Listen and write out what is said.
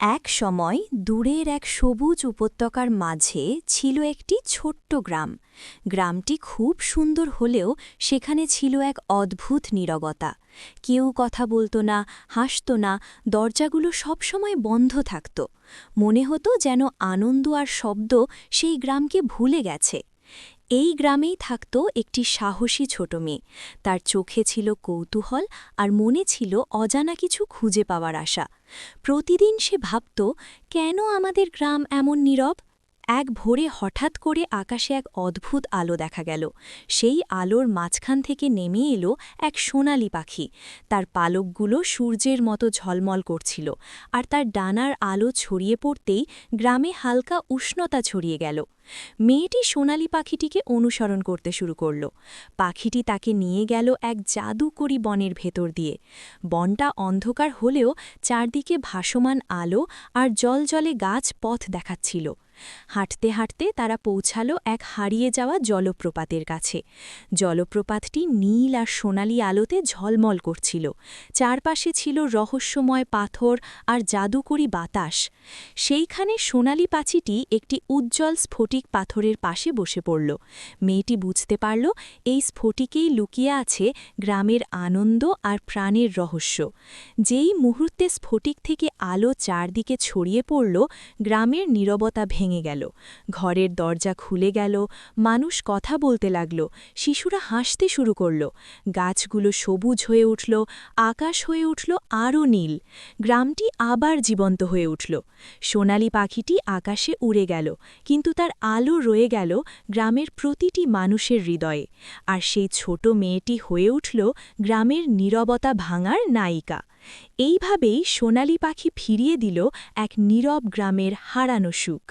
এক সময় দূরের এক সবুজ উপত্যকার মাঝে ছিল একটি ছোট্ট গ্রাম। গ্রামটি খুব সুন্দর হলেও সেখানে ছিল এক অদ্ভুত নীরবতা। কেউ কথা বলতো না, হাসত না, দরজাগুলো সবসময় বন্ধ থাকত। মনে হতো যেন আনন্দ আর শব্দ সেই গ্রামকে ভুলে গেছে। এই গ্রামেই থাকত একটি সাহসী ছোট মেয়ে। তার চোখে ছিল কৌতূহল আর মনে ছিল অজানা কিছু খুঁজে পাওয়ার আশা। প্রতিদিন সে ভাবত, কেন আমাদের গ্রাম এমন নীরব? এক ভোরে হঠাৎ করে আকাশে এক অদ্ভুত আলো দেখা গেল। সেই আলোর মাঝখান থেকে নেমে এলো এক সোনালি পাখি। তার পালকগুলো সূর্যের মতো ঝলমল করছিল, আর তার ডানার আলো ছড়িয়ে পড়তেই গ্রামে হালকা উষ্ণতা ছড়িয়ে গেল। মেয়েটি সোনালি পাখিটিকে অনুসরণ করতে শুরু করল। পাখিটি তাকে নিয়ে গেল এক জাদুকরী বনের ভেতর দিয়ে। বনটা অন্ধকার হলেও চারদিকে ভাসমান আলো আর জলজলে গাছ পথ দেখাচ্ছিল। হাঁটতে হাঁটতে তারা পৌঁছালো এক হারিয়ে যাওয়া জলপ্রপাতের কাছে। জলপ্রপাতটি নীল আর সোনালি আলোতে ঝলমল করছিল। চারপাশে ছিল রহস্যময় পাথর আর জাদুকরী বাতাস। সেইখানে সোনালি পাখিটি একটি উজ্জ্বল স্ফটিক পাথরের পাশে বসে পড়ল। মেয়েটি বুঝতে পারল, এই স্ফটিকেই লুকিয়ে আছে গ্রামের আনন্দ আর প্রাণের রহস্য। যেই মুহূর্তে স্ফটিক থেকে আলো চারদিকে ছড়িয়ে পড়ল, গ্রামের নীরবতা ভেঙে গেল। ঘরের দরজা খুলে গেল, মানুষ কথা বলতে লাগল, শিশুরা হাসতে শুরু করল। গাছগুলো সবুজ হয়ে উঠল, আকাশ হয়ে উঠল আরও নীল। গ্রামটি আবার জীবন্ত হয়ে উঠল। সোনালি পাখিটি আকাশে উড়ে গেল, কিন্তু তার আলো রয়ে গেল গ্রামের প্রতিটি মানুষের হৃদয়ে। আর সেই ছোট মেয়েটি হয়ে উঠল গ্রামের নীরবতা ভাঙার নায়িকা। এইভাবেই সোনালি পাখি ফিরিয়ে দিল এক নীরব গ্রামের হারানো সুখ।